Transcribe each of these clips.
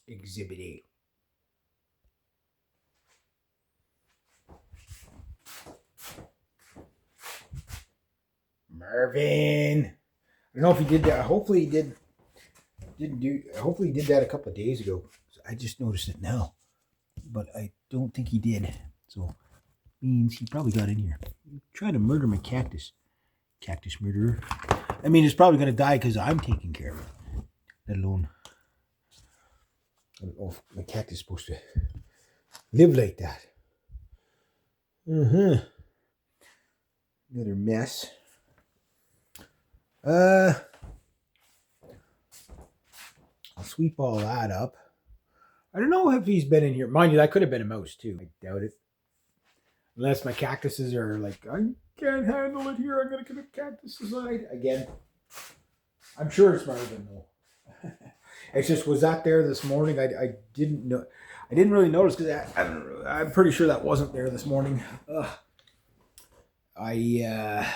Exhibit A. Marvin. I don't know if he did that. Hopefully he did. Didn't do. Hopefully he did that a couple of days ago. I just noticed it now, but I don't think he did. So means he probably got in here. He tried to murder my cactus. Cactus murderer. I mean, it's probably gonna die because I'm taking care of it. Let alone, I don't know if my cactus is supposed to live like that. Another mess. I'll sweep all that up. I don't know if he's been in here. Mind you, that could have been a mouse too. I doubt it. Unless my cactuses are like, I can't handle it here. I'm gonna commit cacticide again. I'm sure it's Marvin though. It's just was that there this morning? I didn't know. I didn't really notice because I'm pretty sure that wasn't there this morning. I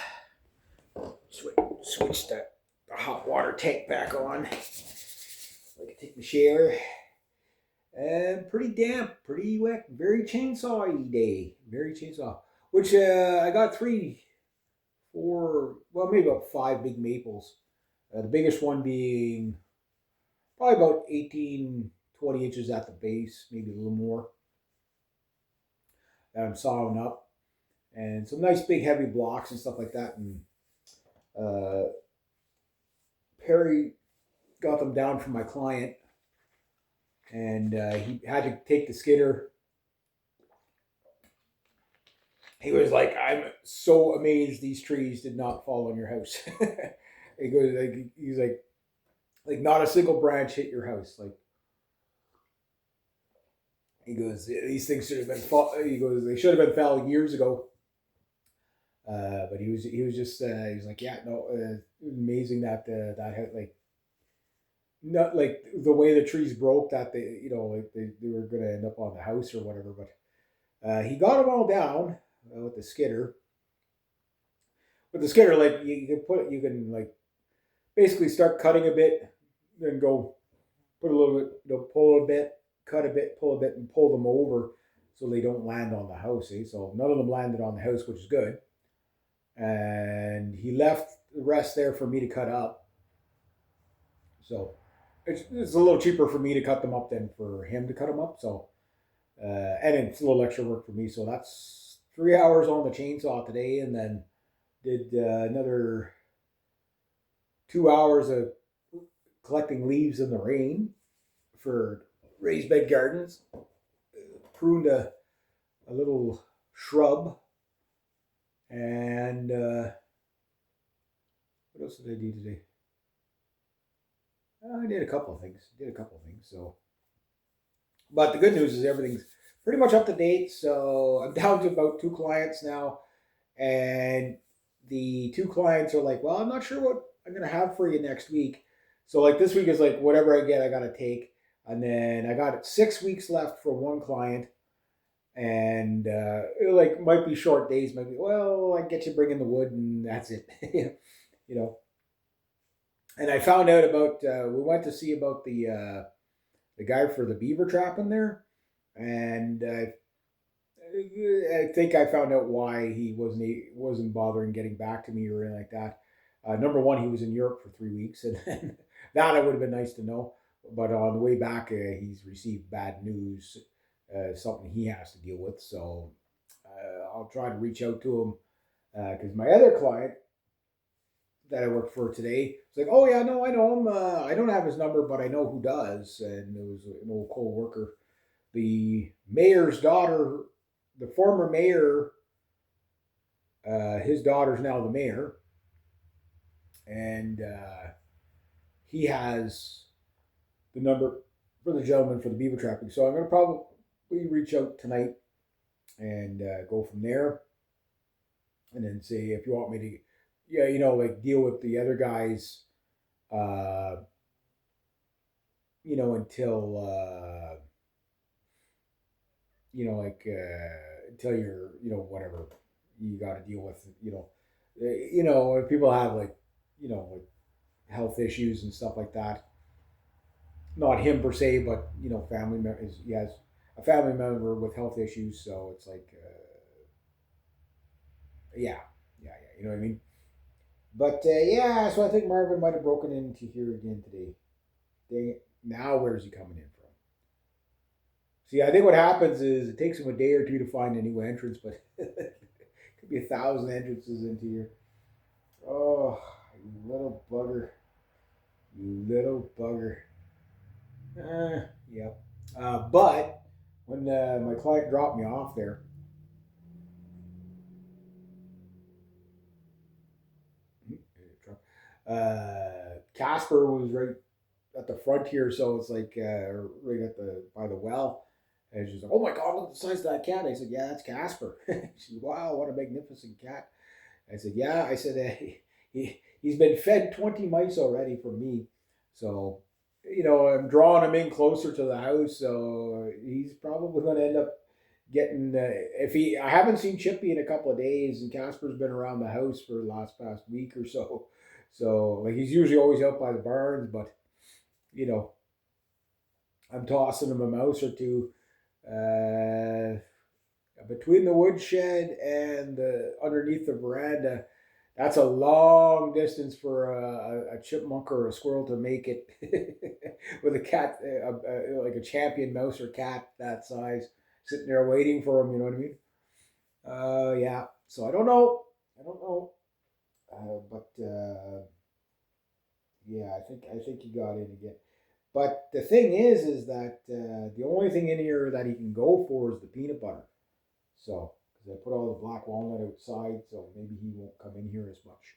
switched the hot water tank back on. I can take the shower. Pretty damp, pretty wet, very chainsaw-y day. Very chainsaw. Which I got 3, 4, well, maybe about 5 big maples. The biggest one being probably about 18, 20 inches at the base, maybe a little more. That I'm sawing up. And some nice big heavy blocks and stuff like that. And Perry got them down from my client. And he had to take the skidder. He was like, "I'm so amazed these trees did not fall on your house." He goes like, he's like not a single branch hit your house. Like he goes, these things should have been fall. He goes, they should have been felled years ago. But he was just he was like, yeah, no, amazing that that like not like the way the trees broke that like they were gonna end up on the house or whatever. But he got them all down with the skidder. With the skidder, like you can like basically start cutting a bit, then go put a little bit, pull a bit, cut a bit, pull a bit, and pull them over so they don't land on the house. So none of them landed on the house, which is good. And he left the rest there for me to cut up. So it's a little cheaper for me to cut them up than for him to cut them up. So and it's a little extra work for me. So that's 3 hours on the chainsaw today, and then did another 2 hours of collecting leaves in the rain for raised bed gardens. Pruned a little shrub, and what else did I do today? I did a couple of things. So, but the good news is everything's pretty much up to date. So I'm down to about 2 clients now, and the 2 clients are like, "Well, I'm not sure what I'm gonna have for you next week." So like this week is like whatever I get, I gotta take, and then I got 6 weeks left for one client, and it like might be short days. Might be well, I get you bring in the wood, and that's it. you know. And I found out about we went to see about the guy for the beaver trap in there, and I think I found out why he wasn't bothering getting back to me or anything like that. Number one, he was in Europe for 3 weeks, and that I would have been nice to know. But on the way back, he's received bad news, something he has to deal with. So I'll try to reach out to him because my other client that I work for today. It's like, oh yeah, no, I know him. I don't have his number, but I know who does. And it was an old co-worker. The mayor's daughter, the former mayor, his daughter's now the mayor, and he has the number for the gentleman for the beaver trapping. So I'm going to probably reach out tonight and go from there, and then say if you want me to, yeah, like deal with the other guys, uh, until until you're, whatever you got to deal with, if people have like health issues and stuff like that, not him per se, but family members. He has a family member with health issues, so it's like, yeah, yeah, yeah. You know what I mean? But yeah, so I think Marvin might have broken into here again today. Dang it! Now where's he coming in from? See, I think what happens is it takes him a day or two to find a new entrance, but it could be 1,000 entrances into here. Oh, you little bugger! You little bugger! Yep. But when my client dropped me off there, Casper was right at the frontier, so it's like right at the by the well. And she's like, "Oh my God, look at the size of that cat!" I said, "Yeah, that's Casper." She said, "Wow, what a magnificent cat!" I said, "Yeah." I said, "He's been fed 20 mice already from me, so I'm drawing him in closer to the house, so he's probably going to end up getting if he I haven't seen Chippy in a couple of days, and Casper's been around the house for the last past week or so. So like he's usually always out by the barns, but you know I'm tossing him a mouse or two uh, between the woodshed and underneath the veranda. That's a long distance for a chipmunk or a squirrel to make it with a cat, like a champion mouse or cat that size, sitting there waiting for him. You know what I mean? Yeah. So I don't know. I don't know. But yeah, I think he got in again. But the thing is that the only thing in here that he can go for is the peanut butter. So because I put all the black walnut outside, so maybe he won't come in here as much.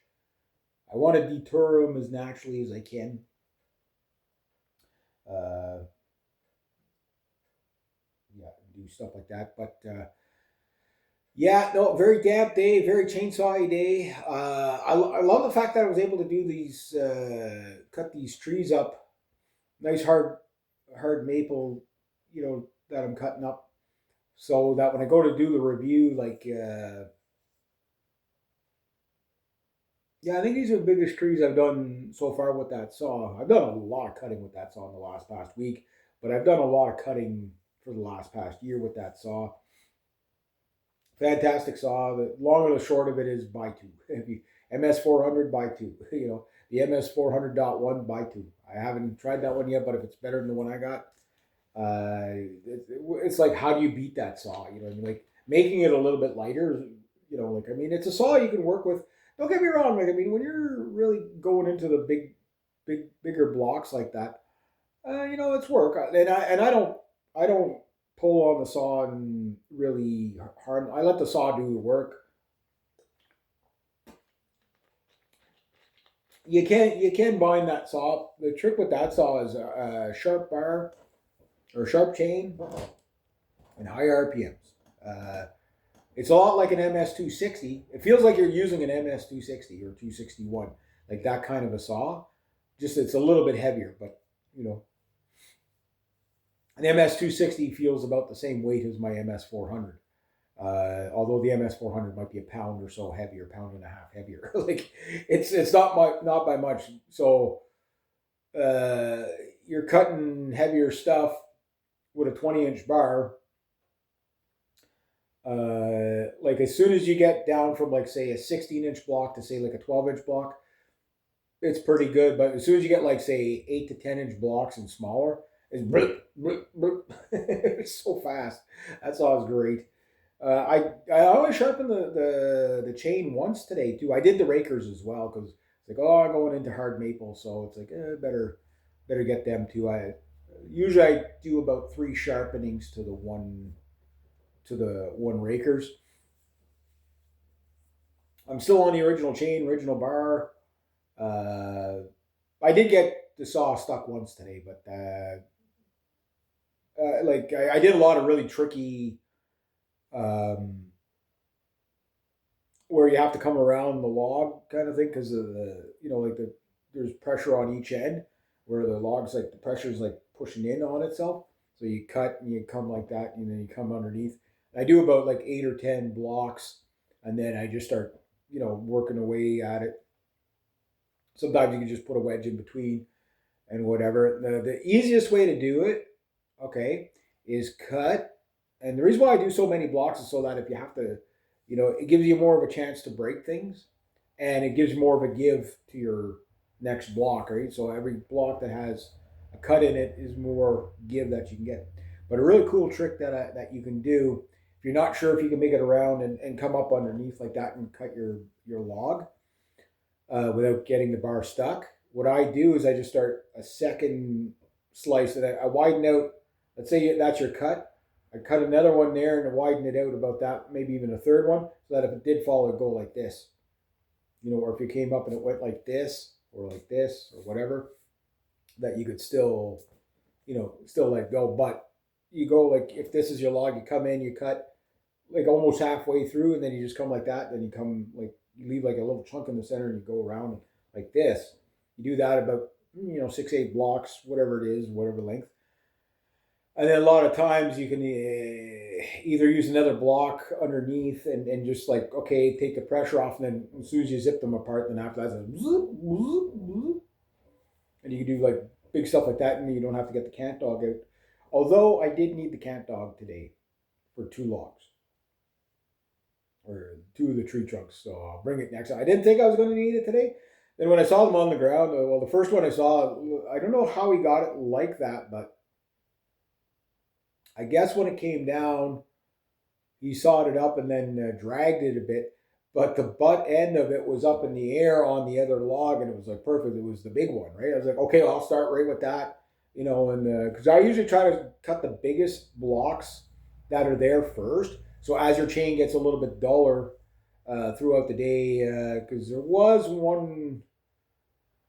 I want to deter him as naturally as I can. Uh, yeah, do stuff like that. But yeah, no, very damp day, very chainsawy day. I love the fact that I was able to do these, cut these trees up, nice hard maple, that I'm cutting up, so that when I go to do the review, like, yeah, I think these are the biggest trees I've done so far with that saw. I've done a lot of cutting with that saw in the last past week, but I've done a lot of cutting for the last past year with that saw. Fantastic saw. The long and the short of it is buy two. If you MS400 buy two. The MS400.1 buy two. I haven't tried that one yet, but if it's better than the one I got, it's like how do you beat that saw? Like making it a little bit lighter. Like I mean, it's a saw you can work with. Don't get me wrong. Like I mean, when you're really going into the bigger blocks like that, it's work. And I don't pull on the saw and really hard. I let the saw do the work. You can bind that saw. The trick with that saw is a sharp bar or sharp chain and high RPMs. It's a lot like an MS260. It feels like you're using an MS260 or 261, like that kind of a saw. Just it's a little bit heavier, but you know, an MS260 feels about the same weight as my MS400. Although the MS400 might be a pound or so heavier, pound and a half heavier. Like it's not by much. So uh, you're cutting heavier stuff with a 20-inch bar. Like as soon as you get down from like say a 16-inch block to say like a 12-inch block, it's pretty good. But as soon as you get like say 8 to 10-inch blocks and smaller, it's bloop, bloop, bloop. It's so fast. That's always great. I only sharpened the chain once today too. I did the rakers as well because it's like I'm going into hard maple, so it's like better get them too. I do about three sharpenings to the one rakers. I'm still on the original chain, original bar. Uh, I did get the saw stuck once today, but like I did a lot of really tricky um, where you have to come around the log kind of thing because of like there's pressure on each end where the log's like the pressure is like pushing in on itself. So you cut and you come like that, and then you come underneath. I do about like 8 or 10 blocks, and then I just start working away at it. Sometimes you can just put a wedge in between, and whatever. The easiest way to do it, okay, is cut. And the reason why I do so many blocks is so that if you have to, it gives you more of a chance to break things, and it gives more of a give to your next block, right? So every block that has a cut in it is more give that you can get. But a really cool trick that you can do if you're not sure if you can make it around and come up underneath like that and cut your log without getting the bar stuck. What I do is I just start a second slice and I widen out. Let's say that's your cut. I cut another one there and I widen it out about that, maybe even a third one, so that if it did fall, it'd go like this. Or if you came up and it went like this or whatever, that you could still, still let go. But you go like if this is your log, you come in, you cut like almost halfway through, and then you just come like that. Then you come like you leave like a little chunk in the center, and you go around like this. You do that about 6-8 blocks, whatever it is, whatever length. And then a lot of times you can either use another block underneath and just like, okay, take the pressure off. And then as soon as you zip them apart, then after that, and you can do like big stuff like that. And you don't have to get the cant dog out. Although I did need the cant dog today for 2 logs or 2 of the tree trunks. So I'll bring it next time. I didn't think I was going to need it today. Then when I saw them on the ground, well, the first one I saw, I don't know how he got it like that, but I guess when it came down, he sawed it up and then dragged it a bit. But the butt end of it was up in the air on the other log, and it was like perfect. It was the big one, right? I was like, okay, I'll start right with that, and because I usually try to cut the biggest blocks that are there first. So as your chain gets a little bit duller throughout the day, because there was one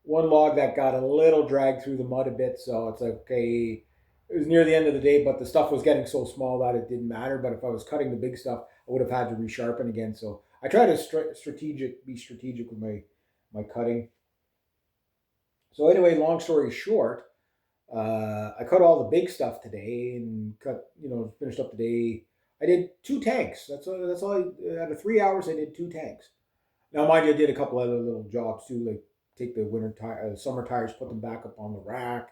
log that got a little dragged through the mud a bit, so it's like, okay, it was near the end of the day, but the stuff was getting so small that it didn't matter. But if I was cutting the big stuff, I would have had to resharpen again. So I try to be strategic with my cutting. So anyway, long story short, I cut all the big stuff today and finished up the day. I did 2 tanks. That's all. Out of 3 hours, I did 2 tanks. Now, mind you, I did a couple other little jobs too, like take the summer tires, put them back up on the rack.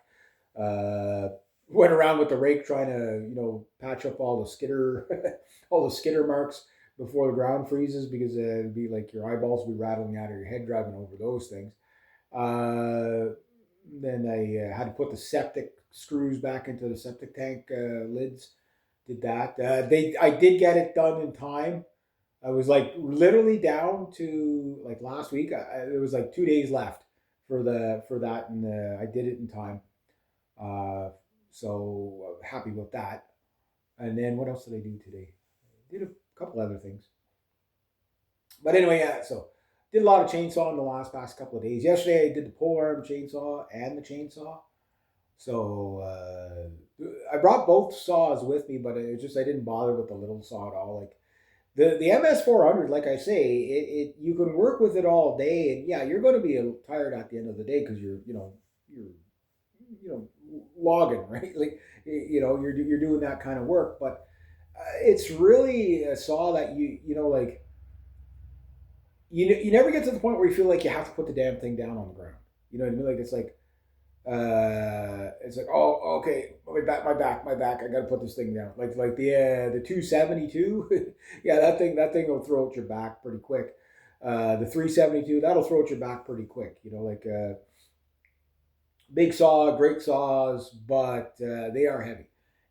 Went around with the rake trying to patch up all the skidder marks before the ground freezes, because it'd be like your eyeballs would be rattling out of your head driving over those things. Then I had to put the septic screws back into the septic tank lids. Did that. I did get it done in time. I was like literally down to like last week. There was like 2 days left for that, and I did it in time. So happy with that. And then what else did I do today? I did a couple other things. But anyway, yeah. So did a lot of chainsaw in the past couple of days. Yesterday I did the polearm chainsaw and the chainsaw. So I brought both saws with me, but it just I didn't bother with the little saw at all. Like the MS400, like I say, it you can work with it all day, and yeah, you're going to be tired at the end of the day because you're logging, right? Like you're doing that kind of work, but it's really a saw that like you never get to the point where you feel like you have to put the damn thing down on the ground. You know what I mean? Like it's like, oh, okay, my back, I got to put this thing down. Like the 272, yeah, that thing will throw at your back pretty quick. The 372, that'll throw at your back pretty quick. Big saw, great saws, but they are heavy.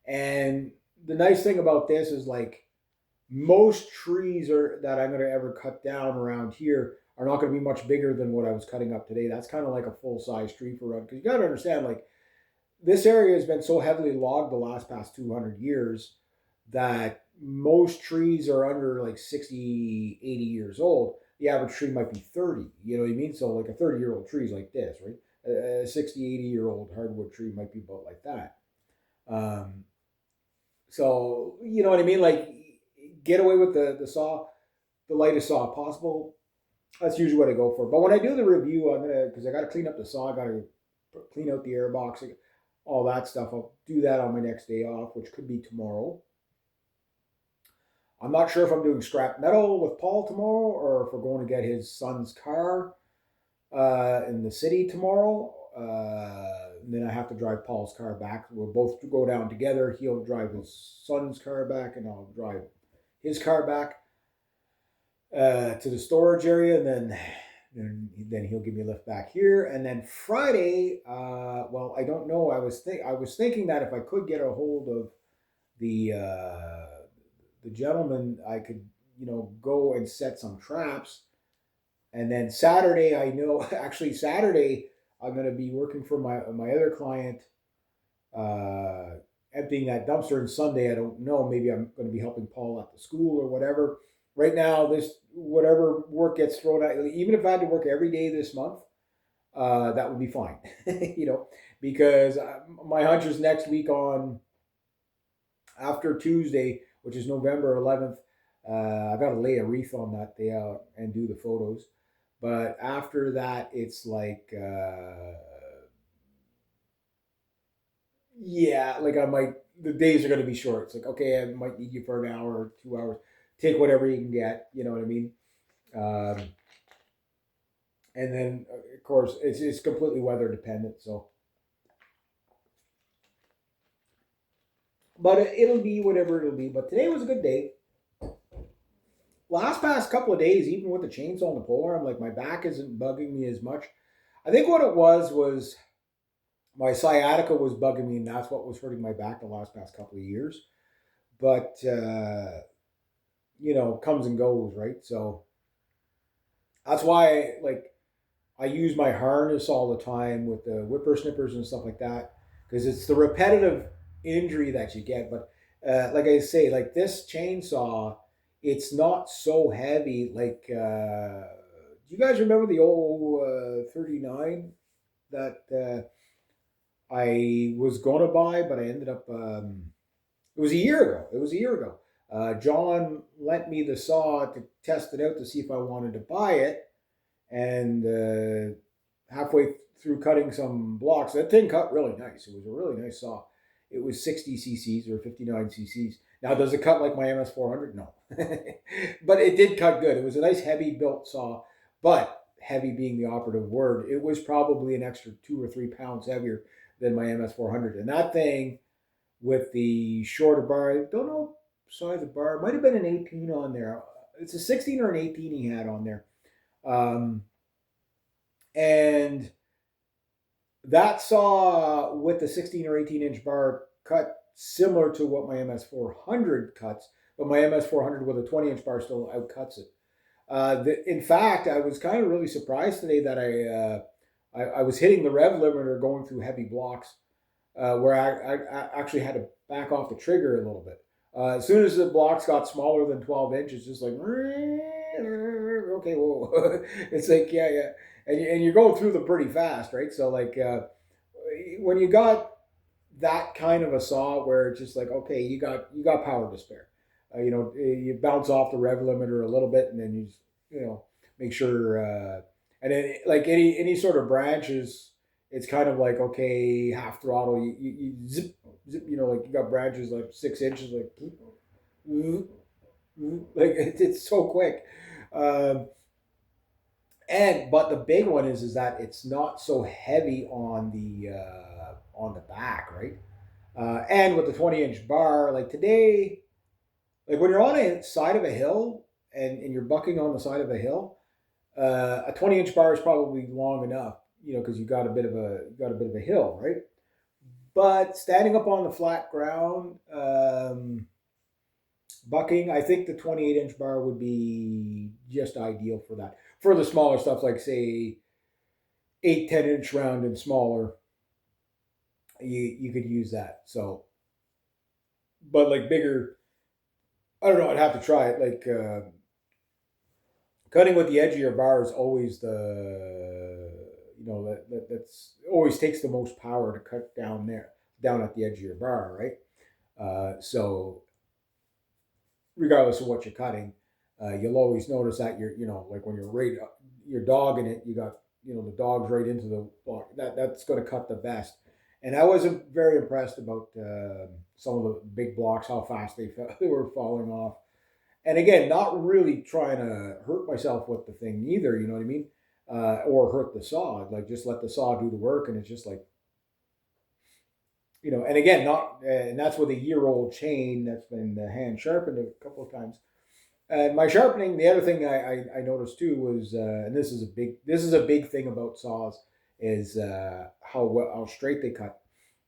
And the nice thing about this is like most trees that I'm going to ever cut down around here are not going to be much bigger than what I was cutting up today. That's kind of like a full size tree for us, because you got to understand, like this area has been so heavily logged the past 200 years that most trees are under like 60, 80 years old. The average tree might be 30. You know what I mean? So like a 30-year-old tree is like this, right? A 60, 80-year-old hardwood tree might be about like that. So you know what I mean? Like get away with the saw, the lightest saw possible. That's usually what I go for. But when I do the review, because I got to clean up the saw, I got to clean out the air box, all that stuff. I'll do that on my next day off, which could be tomorrow. I'm not sure if I'm doing scrap metal with Paul tomorrow, or if we're going to get his son's car in the city tomorrow. and then I have to drive Paul's car back. We'll both go down together. He'll drive his son's car back, and I'll drive his car back to the storage area, and then he'll give me a lift back here. And then Friday, well, I don't know. I was thinking that if I could get a hold of the gentleman, I could go and set some traps. And then Saturday, I know actually Saturday I'm going to be working for my other client, emptying that dumpster. And Sunday, I don't know. Maybe I'm going to be helping Paul at the school or whatever. Right now, this whatever work gets thrown at, even if I had to work every day this month, that would be fine. Because my hunch is next week on after Tuesday, which is November 11th. I got to lay a wreath on that day and do the photos. But after that, it's like, yeah, like the days are going to be short. It's like, okay, I might need you for an hour or 2 hours. Take whatever you can get, you know what I mean? Um, and then, of course, it's completely weather dependent. So, but it'll be whatever it'll be. But today was a good day. Last past couple of days, even with the chainsaw and the polar, I'm like, my back isn't bugging me as much. I think what it was my sciatica was bugging me, and that's what was hurting my back the last past couple of years. But comes and goes, right? So that's why, I use my harness all the time with the whippersnippers and stuff like that, because it's the repetitive injury that you get. But like I say, like this chainsaw, it's not so heavy. Like, do you guys remember the old 39 that I was going to buy, but I ended up. It was a year ago. It was a year ago. John lent me the saw to test it out to see if I wanted to buy it, and halfway through cutting some blocks, that thing cut really nice. It was a really nice saw. It was 60 cc's or 59 cc's. Now, does it cut like my MS400? No. But it did cut good. It was a nice heavy built saw, but heavy being the operative word, it was probably an extra 2 or 3 pounds heavier than my MS400. And that thing with the shorter bar, I don't know size of bar, it might have been an 18 on there. It's a 16 or an 18 he had on there. And that saw with the 16 or 18-inch bar cut similar to what my MS400 cuts, but my MS400 with a 20-inch bar still outcuts it. In fact, I was kind of really surprised today that I was hitting the rev limiter going through heavy blocks, where I actually had to back off the trigger a little bit. As soon as the blocks got smaller than 12 inches, just like, okay, whoa. It's like, yeah. And you're going through them pretty fast, right? So, like, when you got that kind of a saw where it's just like, okay, you got power to spare. You bounce off the rev limiter a little bit, and then you just, make sure. And then, like any sort of branches, it's kind of like, okay, half throttle. You zip, like you got branches like 6 inches, like it's so quick. But the big one is that it's not so heavy on the back, right? And with the 20-inch bar, like today, like when you're on a side of a hill and you're bucking on the side of a hill, a 20-inch bar is probably long enough, because you got a bit of a hill, right? But standing up on the flat ground, bucking, I think the 28-inch bar would be just ideal for that. For the smaller stuff, like say 8-10 inch round and smaller, you could use that. So, but like bigger, I don't know. I'd have to try it. Like cutting with the edge of your bar is always that's always takes the most power to cut down at the edge of your bar, right? So regardless of what you're cutting, you'll always notice that like when you're dogging it, you got the dogs right into the block. That's going to cut the best. And I wasn't very impressed about some of the big blocks, how fast they were falling off. And again, not really trying to hurt myself with the thing either. You know what I mean? Or hurt the saw. Like just let the saw do the work, and it's just like And again, not and that's with a year-old chain that's been hand sharpened a couple of times. And my sharpening, the other thing I noticed too was, and this is a big thing about saws, is how straight they cut.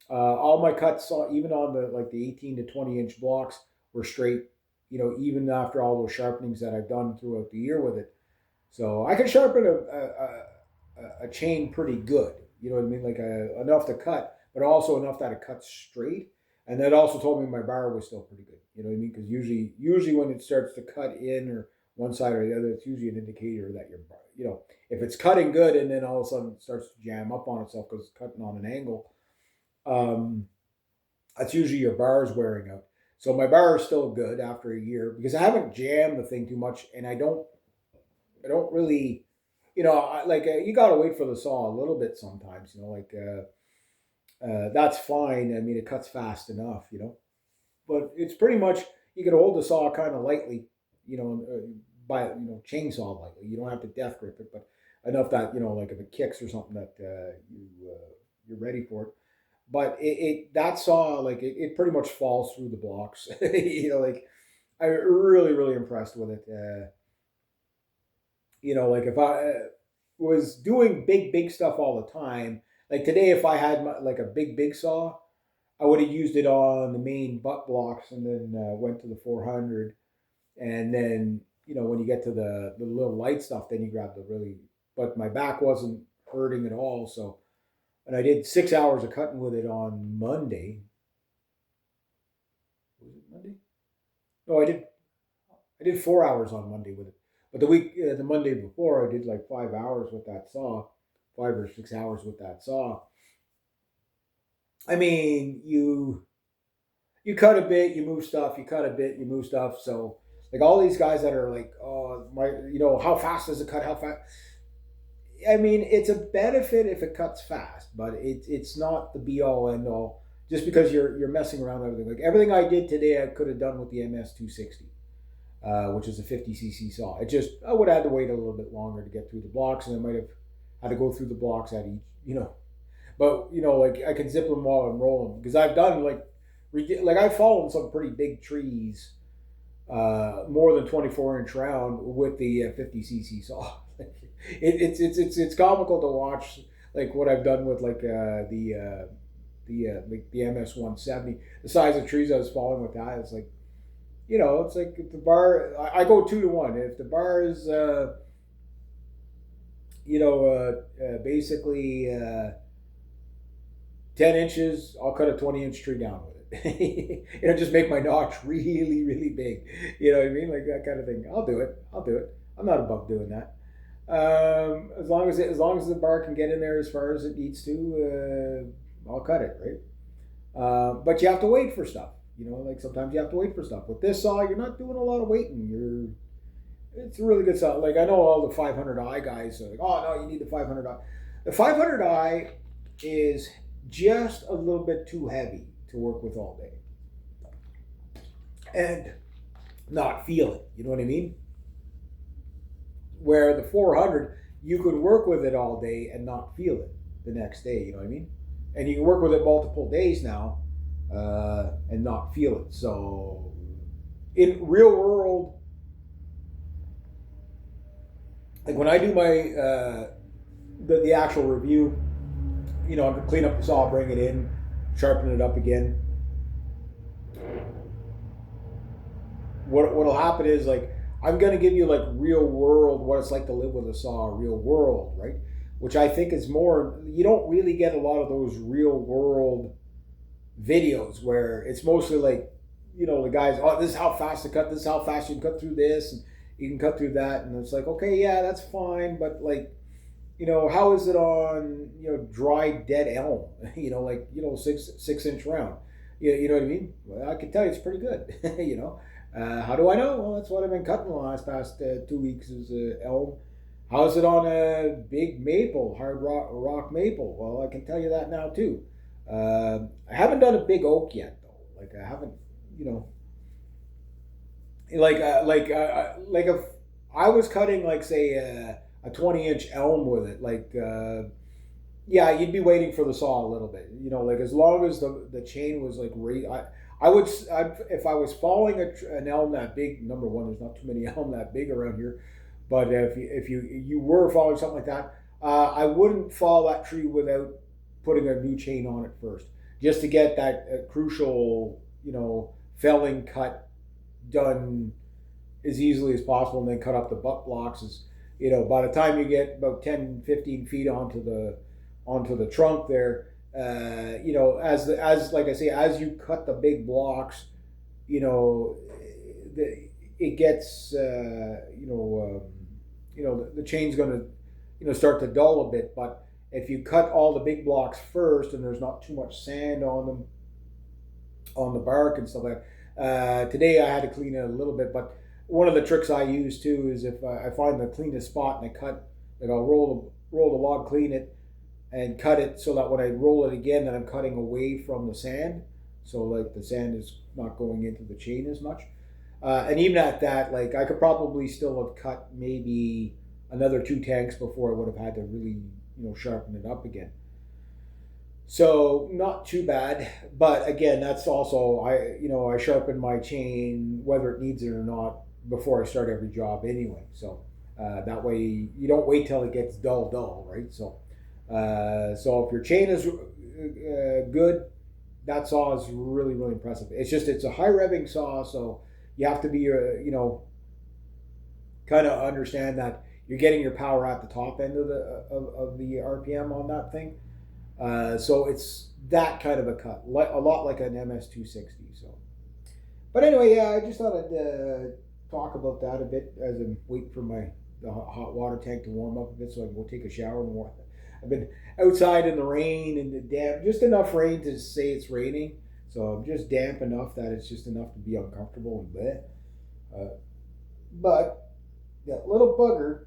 All my cuts, even on the 18 to 20 inch blocks, were straight. Even after all those sharpenings that I've done throughout the year with it, so I can sharpen a chain pretty good. You know what I mean? Like enough to cut, but also enough that it cuts straight. And that also told me my bar was still pretty good. You know what I mean? Because usually when it starts to cut in or one side or the other, it's usually an indicator that your bar, if it's cutting good and then all of a sudden it starts to jam up on itself because it's cutting on an angle, um, that's usually your bar is wearing out. So my bar is still good after a year because I haven't jammed the thing too much, and I don't really, you gotta wait for the saw a little bit sometimes. That's fine. I mean, it cuts fast enough. But it's pretty much you can hold the saw kind of lightly, by chainsaw lightly. You don't have to death grip it, but enough that like if it kicks or something that you're ready for it. But that saw it pretty much falls through the blocks. I'm really impressed with it. Like if I was doing big stuff all the time, like today, if I had like a big saw, I would have used it on the main butt blocks and then went to the 400. And then, when you get to the little light stuff, then you grab the really, but my back wasn't hurting at all. So, and I did 6 hours of cutting with it on Monday. Was it Monday? No, I did 4 hours on Monday with it. But the Monday before, I did like 5 hours with that saw, 5 or 6 hours with that saw. I mean, you cut a bit, you move stuff. You cut a bit, you move stuff. So like all these guys that are like, oh my, how fast does it cut? How fast? I mean, it's a benefit if it cuts fast, but it's not the be all end all. Just because you're messing around with everything. Like everything I did today, I could have done with the MS260, which is a 50 cc saw. It just I would have had to wait a little bit longer to get through the blocks, and I might have had to go through the blocks at each, But like I can zip them while I'm rolling because I've done like I've fallen some pretty big trees, more than 24-inch round with the 50 cc saw. It's comical to watch like what I've done with like the MS 170. The size of trees I was falling with that, it's like it's like if the bar. I go 2 to 1. If the bar is basically 10 inches, I'll cut a 20-inch tree down with it. Just make my notch really big. You know what I mean, like that kind of thing. I'll do it. I'm not above doing that. As long as the bar can get in there as far as it needs to, I'll cut it, right? But you have to wait for stuff. Like sometimes you have to wait for stuff. With this saw, you're not doing a lot of waiting. It's a really good saw. Like I know all the 500i guys are like, oh no, you need the 500i. The 500i is just a little bit too heavy to work with all day and not feel it. You know what I mean? Where the 400, you could work with it all day and not feel it the next day. You know what I mean? And you can work with it multiple days now and not feel it. So in real world, like when I do my the actual review, I'm gonna clean up the saw, bring it in, sharpen it up again. What'll happen is like I'm gonna give you like real world what it's like to live with a saw, real world, right? Which I think is more. You don't really get a lot of those real world videos where it's mostly like, the guys, oh, this is how fast to cut, this is how fast you can cut through this, and you can cut through that, and it's like, okay, yeah, that's fine, but like, how is it on, dry dead elm, 6 inch round, you know what I mean? Well, I can tell you it's pretty good, How do I know? Well, that's what I've been cutting the last past 2 weeks is elm. How's it on a big maple, hard rock maple? Well, I can tell you that now too. I haven't done a big oak yet though. Like I haven't, like if I was cutting like say a 20-inch elm with it, like Yeah, you'd be waiting for the saw a little bit. Like as long as the chain was like I would if I was falling an elm that big. Number one, there's not too many elm that big around here, but if you were falling something like that, I wouldn't fall that tree without putting a new chain on it first, just to get that crucial felling cut done as easily as possible, and then cut up the butt blocks. By the time you get about 10, 15 feet onto the trunk there, as like I say, as you cut the big blocks, you know, it gets the chain's going to start to dull a bit. But if you cut all the big blocks first, and there's not too much sand on them, on the bark and stuff like that. Today I had to clean it a little bit, but one of the tricks I use too is if I find the cleanest spot and I cut, like I'll roll the log, clean it, and cut it so that when I roll it again, that I'm cutting away from the sand, so like the sand is not going into the chain as much. And even at that, like I could probably still have cut maybe another 2 tanks before I would have had to really sharpen it up again. So not too bad, but again, that's also I sharpen my chain whether it needs it or not before I start every job anyway. So that way you don't wait till it gets dull, right? So if your chain is good, that saw is really really impressive. It's a high revving saw, so you have to be kind of understand that you're getting your power at the top end of the RPM on that thing. So it's that kind of a cut, a lot like an MS260. So, but anyway, yeah, I just thought I'd talk about that a bit as I'm waiting for the hot water tank to warm up a bit, so I can go take a shower and warm. I've been outside in the rain and the damp, just enough rain to say it's raining. So I'm just damp enough that it's just enough to be uncomfortable and bleh. But that little bugger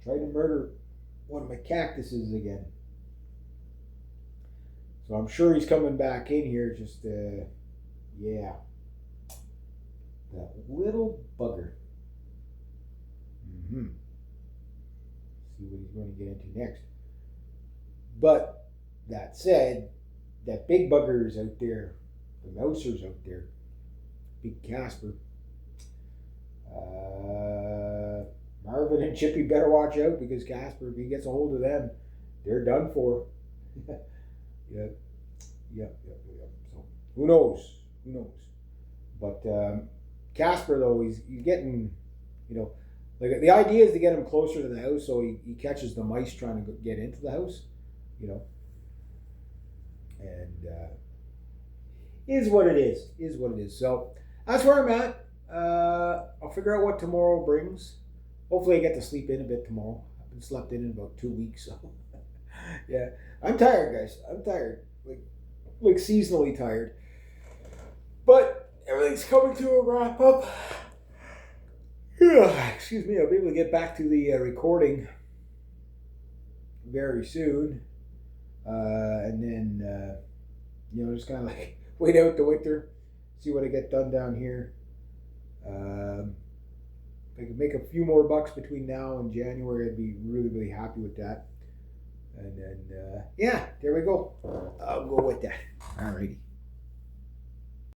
tried to murder one of my cactuses again. So I'm sure he's coming back in here. Yeah, that little bugger. See what he's going to get into next. But that said, that big bugger is out there. The mouser's out there. Big Casper. Marvin and Chippy better watch out, because Casper, if he gets a hold of them, they're done for. Yep. So who knows? But Casper, though, he's getting, like the idea is to get him closer to the house so he catches the mice trying to get into the house, and is what it is. So that's where I'm at. I'll figure out what tomorrow brings. Hopefully I get to sleep in a bit tomorrow. I've been slept in about 2 weeks, so yeah. I'm tired, guys. I'm tired. Like seasonally tired. But everything's coming to a wrap up. Excuse me. I'll be able to get back to the recording very soon. And then, just kind of like wait out the winter, see what I get done down here. If I could make a few more bucks between now and January, I'd be really, really happy with that. And then, yeah, there we go. I'll go with that. Alrighty.